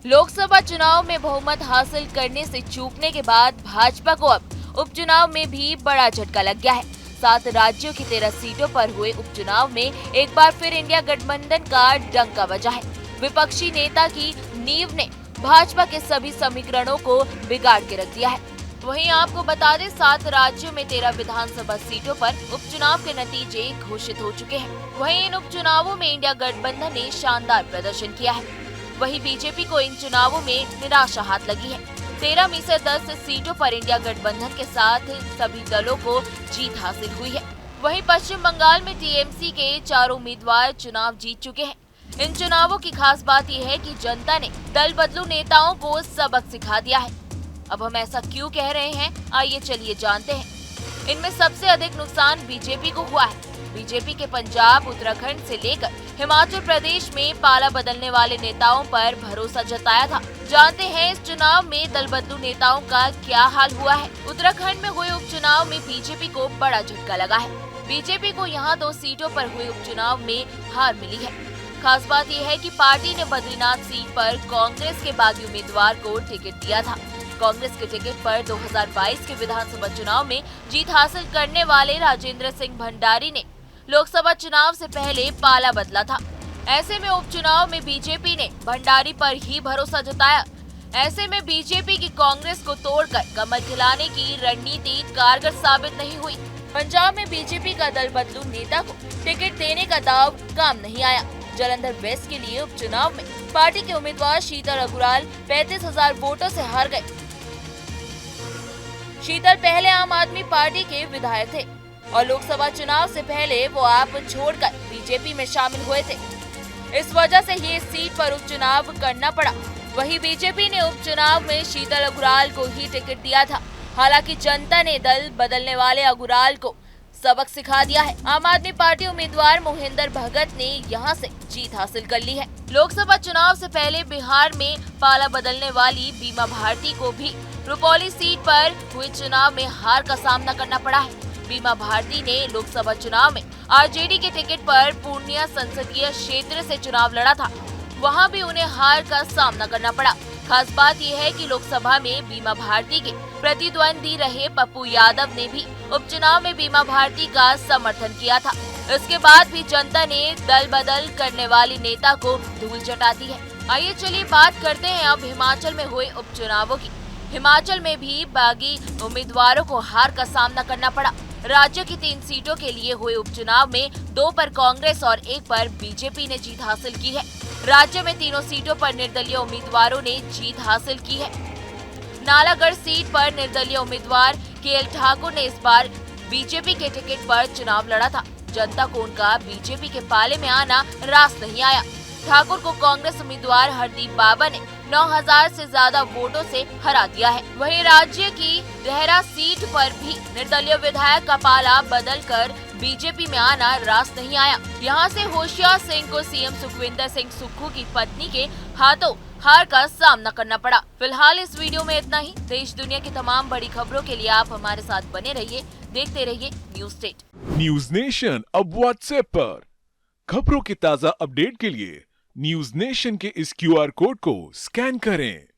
लोकसभा चुनाव में बहुमत हासिल करने से चूकने के बाद भाजपा को अब उपचुनाव में भी बड़ा झटका लग गया है। 7 राज्यों की 13 सीटों पर हुए उपचुनाव में एक बार फिर इंडिया गठबंधन का डंका बजा है। विपक्षी नेता की नींव ने भाजपा के सभी समीकरणों को बिगाड़ के रख दिया है। वहीं आपको बता दें 7 राज्यों में 13 विधानसभा सीटों पर उपचुनाव के नतीजे घोषित हो चुके हैं। वहीं इन उपचुनावों में इंडिया गठबंधन ने शानदार प्रदर्शन किया है। वहीं बीजेपी को इन चुनावों में निराशा हाथ लगी है। 13 में से 10 सीटों पर इंडिया गठबंधन के साथ सभी दलों को जीत हासिल हुई है। वहीं पश्चिम बंगाल में टीएमसी के 4 उम्मीदवार चुनाव जीत चुके हैं। इन चुनावों की खास बात यह है कि जनता ने दल बदलू नेताओं को सबक सिखा दिया है। अब हम ऐसा क्यों कह रहे हैं, आइए चलिए जानते हैं। इनमें सबसे अधिक नुकसान बीजेपी को हुआ है। बीजेपी के पंजाब, उत्तराखंड से लेकर हिमाचल प्रदेश में पाला बदलने वाले नेताओं पर भरोसा जताया था। जानते हैं इस चुनाव में दल बदलू नेताओं का क्या हाल हुआ है। उत्तराखंड में हुए उपचुनाव में बीजेपी को बड़ा झटका लगा है। बीजेपी को यहाँ 2 सीटों पर हुए उपचुनाव में हार मिली है। खास बात यह है कि पार्टी ने बद्रीनाथ सीट पर कांग्रेस के बागी उम्मीदवार को टिकट दिया था। कांग्रेस के टिकट पर 2022 के विधानसभा चुनाव में जीत हासिल करने वाले राजेंद्र सिंह भंडारी ने लोकसभा चुनाव से पहले पाला बदला था। ऐसे में उपचुनाव में बीजेपी ने भंडारी पर ही भरोसा जताया। ऐसे में बीजेपी की कांग्रेस को तोड़कर कमर खिलाने की रणनीति कारगर साबित नहीं हुई। पंजाब में बीजेपी का दल बदलू नेता को टिकट देने का दाव काम नहीं आया। जालंधर वेस्ट के लिए उपचुनाव में पार्टी के उम्मीदवार शीतल अग्रवाल 35,000 वोटों से हार गए। शीतल पहले आम आदमी पार्टी के विधायक थे और लोकसभा चुनाव से पहले वो आप छोड़कर बीजेपी में शामिल हुए थे। इस वजह से ही इस सीट पर उपचुनाव करना पड़ा। वहीं बीजेपी ने उपचुनाव में शीतल अग्रवाल को ही टिकट दिया था। हालांकि जनता ने दल बदलने वाले अग्रवाल को सबक सिखा दिया है। आम आदमी पार्टी उम्मीदवार मोहिंदर भगत ने यहां से जीत हासिल कर ली है। लोकसभा चुनाव से पहले बिहार में पाला बदलने वाली बीमा भारती को भी रुपौली सीट पर हुए चुनाव में हार का सामना करना पड़ा है। बीमा भारती ने लोकसभा चुनाव में आरजेडी के टिकट पर पूर्णिया संसदीय क्षेत्र से चुनाव लड़ा था। वहां भी उन्हें हार का सामना करना पड़ा। खास बात यह है कि लोकसभा में बीमा भारती के प्रतिद्वंदी रहे पप्पू यादव ने भी उपचुनाव में बीमा भारती का समर्थन किया था। इसके बाद भी जनता ने दल बदल करने वाली नेता को धूल चटा दी है। आइए चलिए बात करते हैं अब हिमाचल में हुए उपचुनावों की। हिमाचल में भी बागी उम्मीदवारों को हार का सामना करना पड़ा। राज्य की 3 सीटों के लिए हुए उपचुनाव में 2 पर कांग्रेस और 1 पर बीजेपी ने जीत हासिल की है। राज्य में तीनों सीटों पर निर्दलीय उम्मीदवारों ने जीत हासिल की है। नालागढ़ सीट पर निर्दलीय उम्मीदवार केएल ठाकुर ने इस बार बीजेपी के टिकट पर चुनाव लड़ा था। जनता को उनका बीजेपी के पाले में आना रास नहीं आया। ठाकुर को कांग्रेस उम्मीदवार हरदीप बाबा ने 9,000 से ज्यादा वोटों से हरा दिया है। वहीं राज्य की देहरा सीट पर भी निर्दलीय विधायक का पाला बदलकर बीजेपी में आना रास नहीं आया। यहां से होशियार सिंह को सीएम सुखविंदर सिंह सुक्खू की पत्नी के हाथों हार का सामना करना पड़ा। फिलहाल इस वीडियो में इतना ही। देश दुनिया की तमाम बड़ी खबरों के लिए आप हमारे साथ बने रहिए, देखते रहिए न्यूज स्टेट। न्यूज नेशन अब व्हाट्सएप पर खबरों की ताजा अपडेट के लिए न्यूज नेशन के इस क्यूआर कोड को स्कैन करें।